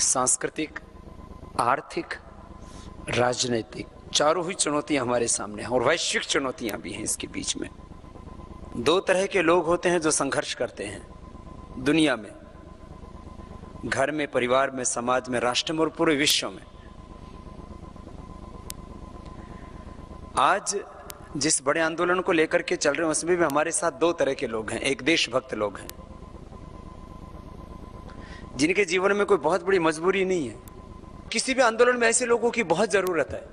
सांस्कृतिक, आर्थिक, राजनीतिक, चारों ही चुनौतियां हमारे सामने हैं और वैश्विक चुनौतियां भी हैं। इसके बीच में दो तरह के लोग होते हैं जो संघर्ष करते हैं दुनिया में, घर में, परिवार में, समाज में, राष्ट्र में और पूरे विश्व में। आज जिस बड़े आंदोलन को लेकर के चल रहे हैं उसमें भी हमारे साथ दो तरह के लोग हैं। एक देशभक्त लोग हैं जिनके जीवन में कोई बहुत बड़ी मजबूरी नहीं है। किसी भी आंदोलन में ऐसे लोगों की बहुत जरूरत है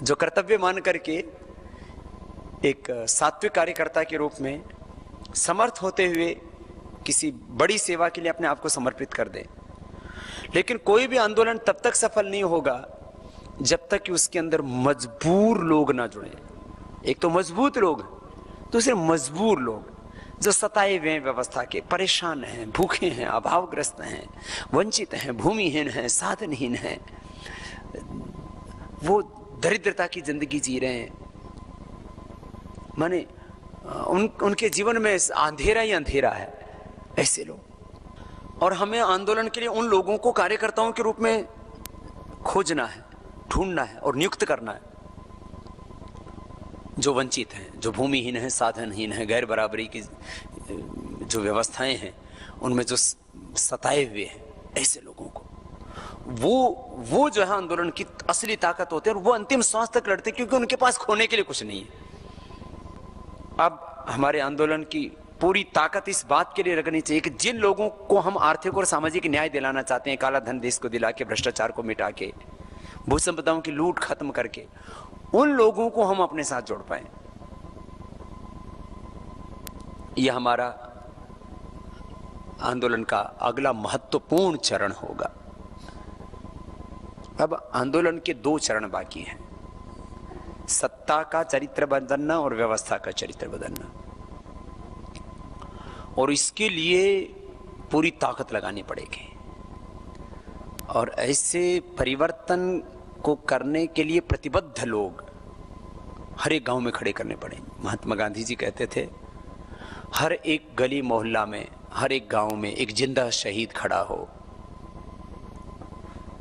जो कर्तव्य मान करके एक सात्विक कार्यकर्ता के रूप में समर्थ होते हुए किसी बड़ी सेवा के लिए अपने आप को समर्पित कर दे। लेकिन कोई भी आंदोलन तब तक सफल नहीं होगा जब तक कि उसके अंदर मजबूर लोग ना जुड़े। एक तो मजबूत लोग, दूसरे मजबूर लोग जो सताए हुए हैं व्यवस्था के, परेशान हैं, भूखे हैं, अभावग्रस्त हैं, वंचित हैं, भूमिहीन हैं, साधनहीन हैं, वो दरिद्रता की जिंदगी जी रहे हैं। माने उनके जीवन में अंधेरा ही अंधेरा है, ऐसे लोग। और हमें आंदोलन के लिए उन लोगों को कार्यकर्ताओं के रूप में खोजना है, ढूंढना है और नियुक्त करना है जो वंचित हैं, जो भूमिहीन हैं, साधनहीन हैं, गैर बराबरी की जो व्यवस्थाएं हैं उनमें जो सताए हुए हैं, ऐसे लोगों को वो जो है आंदोलन की असली ताकत होती है और वो अंतिम सांस तक लड़ते क्योंकि उनके पास खोने के लिए कुछ नहीं है। अब हमारे आंदोलन की पूरी ताकत इस बात के लिए रखनी चाहिए कि जिन लोगों को हम आर्थिक और सामाजिक न्याय दिलाना चाहते हैं, काला धन देश को दिला के, भ्रष्टाचार को मिटा के, भू संपदाओं की लूट खत्म करके, उन लोगों को हम अपने साथ जोड़ पाए। यह हमारा आंदोलन का अगला महत्वपूर्ण चरण होगा। अब आंदोलन के दो चरण बाकी हैं, सत्ता का चरित्र बदलना और व्यवस्था का चरित्र बदलना। और इसके लिए पूरी ताकत लगानी पड़ेगी और ऐसे परिवर्तन को करने के लिए प्रतिबद्ध लोग हर एक गांव में खड़े करने पड़ेंगे। महात्मा गांधी जी कहते थे, हर एक गली मोहल्ला में, हर एक गांव में एक जिंदा शहीद खड़ा हो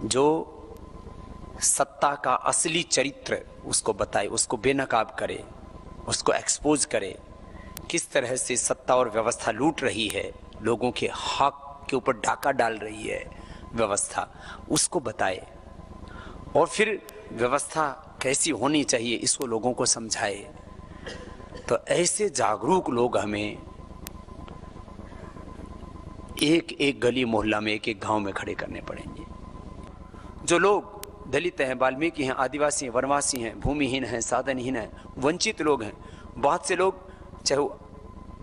जो सत्ता का असली चरित्र उसको बताए, उसको बेनकाब करे, उसको एक्सपोज करे, किस तरह से सत्ता और व्यवस्था लूट रही है, लोगों के हक के ऊपर डाका डाल रही है व्यवस्था, उसको बताए और फिर व्यवस्था कैसी होनी चाहिए इसको लोगों को समझाए। तो ऐसे जागरूक लोग हमें एक एक गली मोहल्ला में, एक एक गांव में खड़े करने पड़ेंगे। जो लोग दलित हैं, वाल्मीकि हैं, आदिवासी हैं, वनवासी हैं, भूमिहीन हैं, साधनहीन हैं, वंचित लोग हैं, बहुत से लोग चाहे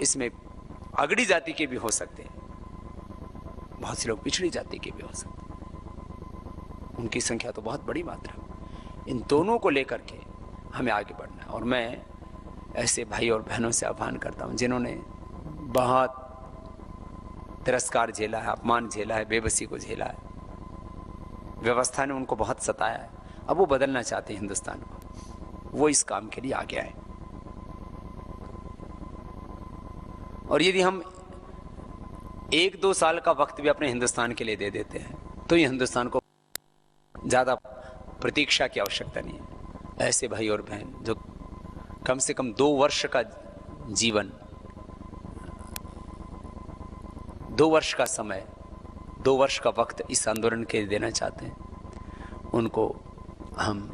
इसमें अगड़ी जाति के भी हो सकते हैं, बहुत से लोग पिछड़ी जाति के भी हो सकते हैं, उनकी संख्या तो बहुत बड़ी मात्रा में। इन दोनों को लेकर के हमें आगे बढ़ना है। और मैं ऐसे भाई और बहनों से आह्वान करता हूं जिन्होंने बहुत तिरस्कार झेला है, अपमान झेला है, बेबसी को झेला है, व्यवस्था ने उनको बहुत सताया है, अब वो बदलना चाहते हैं हिंदुस्तान को, वो इस काम के लिए आगे आए। और यदि हम 1-2 साल का वक्त भी अपने हिंदुस्तान के लिए दे देते हैं तो ये हिंदुस्तान को ज्यादा प्रतीक्षा की आवश्यकता नहीं है। ऐसे भाई और बहन जो कम से कम 2 वर्ष का जीवन, 2 वर्ष का समय, 2 वर्ष का वक्त इस आंदोलन के लिए देना चाहते हैं, उनको हम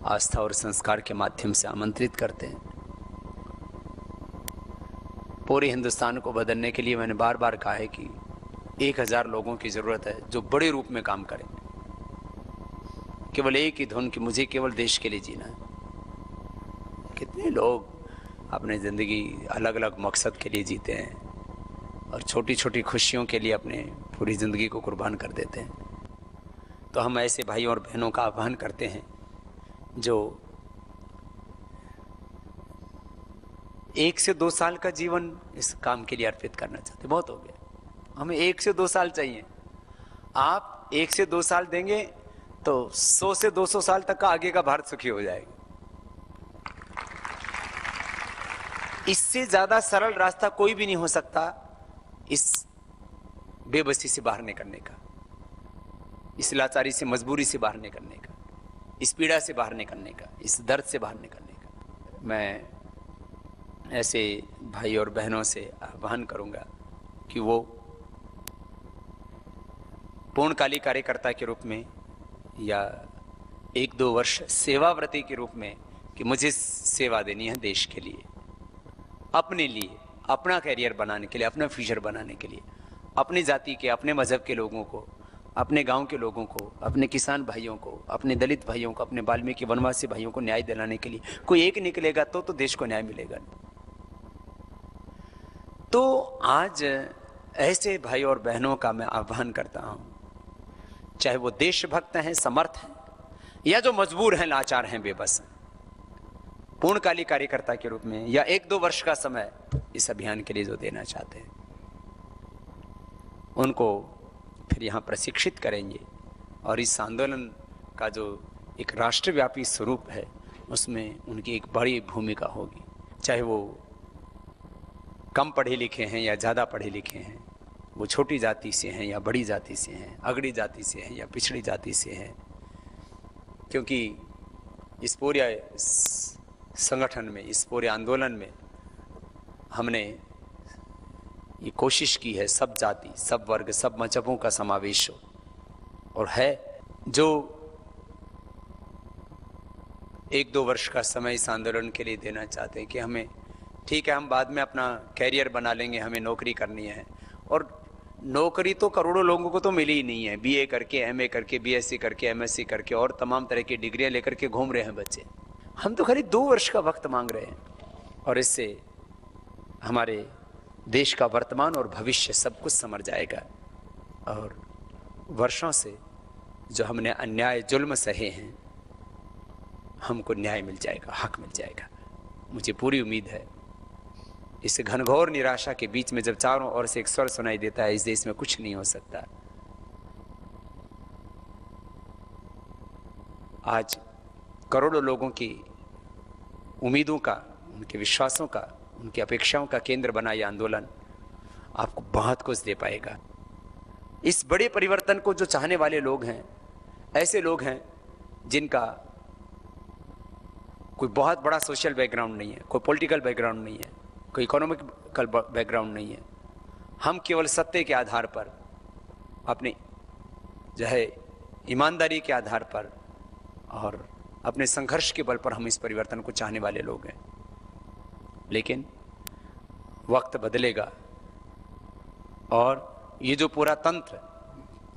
आस्था और संस्कार के माध्यम से आमंत्रित करते हैं। पूरे हिंदुस्तान को बदलने के लिए मैंने बार बार कहा है कि 1000 लोगों की जरूरत है जो बड़े रूप में काम करें, केवल एक ही धुन कि मुझे केवल देश के लिए जीना है। कितने लोग अपनी जिंदगी अलग अलग मकसद के लिए जीते हैं और छोटी छोटी खुशियों के लिए अपने पूरी जिंदगी को कुर्बान कर देते हैं। तो हम ऐसे भाइयों और बहनों का आह्वान करते हैं जो 1 से 2 साल का जीवन इस काम के लिए अर्पित करना चाहते। बहुत हो गया, हमें 1 से 2 साल चाहिए। आप 1 से 2 साल देंगे तो 100 से 200 साल तक का आगे का भारत सुखी हो जाएगा। इससे ज्यादा सरल रास्ता कोई भी नहीं हो सकता इस बेबसी से बाहर निकलने का। इस लाचारी से, मजबूरी से बाहर निकलने का, इस पीड़ा से बाहर निकलने का, इस दर्द से बाहर निकलने का। मैं ऐसे भाई और बहनों से आह्वान करूंगा कि वो पूर्णकालिक कार्यकर्ता के रूप में या 1-2 वर्ष सेवाव्रती के रूप में कि मुझे सेवा देनी है देश के लिए, अपने लिए, अपना कैरियर बनाने के लिए, अपना फ्यूचर बनाने के लिए, अपनी जाति के, अपने मजहब के लोगों को, अपने गांव के लोगों को, अपने किसान भाइयों को, अपने दलित भाइयों को, अपने वाल्मीकि वनवासी भाइयों को न्याय दिलाने के लिए कोई एक निकलेगा तो देश को न्याय मिलेगा। तो आज ऐसे भाई और बहनों का मैं आह्वान करता हूं, चाहे वो देशभक्त हैं, समर्थ हैं, या जो मजबूर हैं, लाचार हैं, बेबस हैं, पूर्णकालिक कार्यकर्ता के रूप में या 1-2 वर्ष का समय इस अभियान के लिए जो देना चाहते हैं, उनको फिर यहाँ प्रशिक्षित करेंगे और इस आंदोलन का जो एक राष्ट्रव्यापी स्वरूप है उसमें उनकी एक बड़ी भूमिका होगी। चाहे वो कम पढ़े लिखे हैं या ज़्यादा पढ़े लिखे हैं, वो छोटी जाति से हैं या बड़ी जाति से हैं, अगड़ी जाति से हैं या पिछड़ी जाति से हैं, क्योंकि इस पूरे संगठन में, इस पूरे आंदोलन में हमने ये कोशिश की है सब जाति, सब वर्ग, सब मजहबों का समावेश हो, और है जो 1-2 वर्ष का समय इस आंदोलन के लिए देना चाहते हैं कि हमें ठीक है, हम बाद में अपना कैरियर बना लेंगे, हमें नौकरी करनी है, और नौकरी तो करोड़ों लोगों को तो मिली ही नहीं है। बीए करके, एमए करके, बीएससी करके, एमएससी करके और तमाम तरह की डिग्रियां लेकर के घूम रहे हैं बच्चे। हम तो खाली 2 वर्ष का वक्त मांग रहे हैं, और इससे हमारे देश का वर्तमान और भविष्य सब कुछ समझ जाएगा, और वर्षों से जो हमने अन्याय जुल्म सहे हैं, हमको न्याय मिल जाएगा, हक मिल जाएगा। मुझे पूरी उम्मीद है इस घनघोर निराशा के बीच में जब चारों ओर से एक स्वर सुनाई देता है, इस देश में कुछ नहीं हो सकता। आज करोड़ों लोगों की उम्मीदों का, उनके विश्वासों का, उनकी अपेक्षाओं का केंद्र बना यह आंदोलन आपको बहुत कुछ दे पाएगा। इस बड़े परिवर्तन को जो चाहने वाले लोग हैं, ऐसे लोग हैं जिनका कोई बहुत बड़ा सोशल बैकग्राउंड नहीं है, कोई पॉलिटिकल बैकग्राउंड नहीं है, कोई इकोनॉमिकल बैकग्राउंड नहीं है। हम केवल सत्य के आधार पर, अपने जो है ईमानदारी के आधार पर और अपने संघर्ष के बल पर हम इस परिवर्तन को चाहने वाले लोग हैं। लेकिन वक्त बदलेगा और ये जो पूरा तंत्र,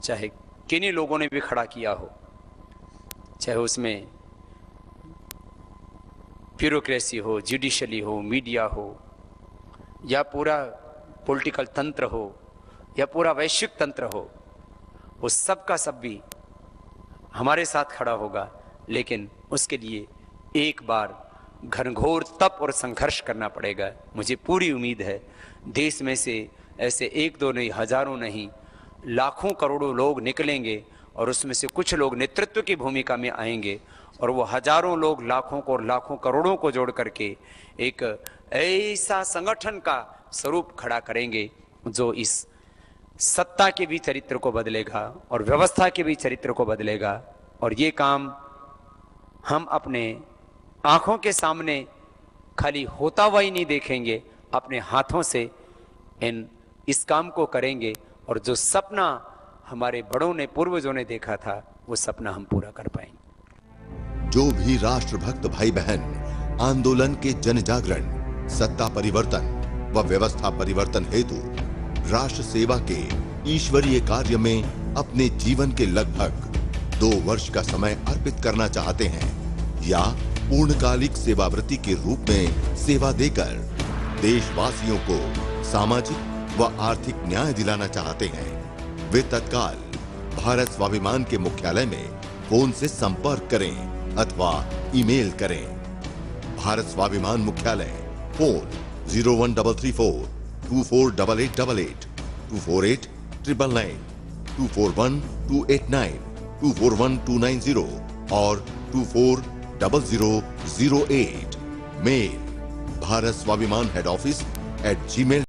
चाहे किन्हीं लोगों ने भी खड़ा किया हो, चाहे उसमें ब्यूरोक्रेसी हो, जुडिशली हो, मीडिया हो, या पूरा पॉलिटिकल तंत्र हो, या पूरा वैश्विक तंत्र हो, वो सब का सब भी हमारे साथ खड़ा होगा। लेकिन उसके लिए एक बार घनघोर तप और संघर्ष करना पड़ेगा। मुझे पूरी उम्मीद है देश में से ऐसे 1-2 नहीं, हजारों नहीं, लाखों करोड़ों लोग निकलेंगे, और उसमें से कुछ लोग नेतृत्व की भूमिका में आएंगे, और वो हजारों लोग लाखों को और लाखों करोड़ों को जोड़ करके एक ऐसा संगठन का स्वरूप खड़ा करेंगे जो इस सत्ता के भी चरित्र को बदलेगा और व्यवस्था के भी चरित्र को बदलेगा। और ये काम हम अपने आंखों के सामने खाली होता हुआ ही नहीं देखेंगे, अपने हाथों से इस काम को करेंगे, और जो सपना हमारे बड़ों ने, पूर्वजों ने देखा था, वो सपना हम पूरा कर पाएंगे। जो भी राष्ट्रभक्त भाई बहन आंदोलन के जन जागरण, सत्ता परिवर्तन व व्यवस्था परिवर्तन हेतु राष्ट्र सेवा के ईश्वरीय कार्य में अपने जीवन के लगभग 2 वर्ष का समय अर्पित करना चाहते हैं, या पूर्णकालिक सेवाव्रती के रूप में सेवा देकर देशवासियों को सामाजिक व आर्थिक न्याय दिलाना चाहते हैं, वे तत्काल भारत स्वाभिमान के मुख्यालय में फोन से संपर्क करें अथवा ईमेल करें। भारत स्वाभिमान मुख्यालय, फोन 01334 248888, 248 241 289, 241290 और 240008। Mail Bharat Swabhiman head office @gmail.com।